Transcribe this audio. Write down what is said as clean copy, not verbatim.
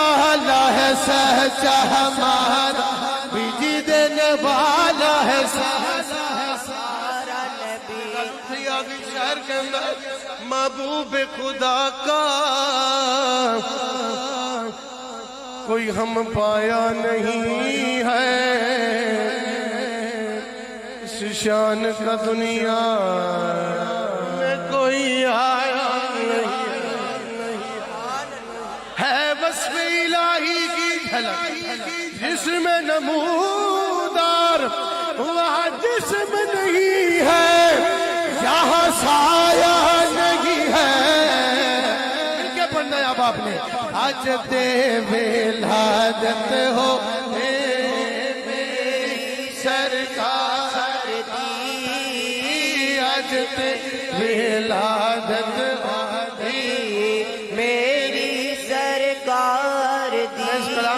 والا ہے سچا ہمارا بجی دینے والا ہے سارا نبی شہر کے اندر محبوب خدا کا کوئی ہم پایا نہیں ہے، اس شان کا دنیا میں کوئی آیا نہیں ہے، وصف الہی کی جھلک جس میں نمودار وہاں جسم نہیں ہے، یہاں سایہ نہیں ہے۔ مل کے پڑھنا ہے اب آپ نے، آج دے ولادت ہو میری سرکار دی، آج دے ولادت ہو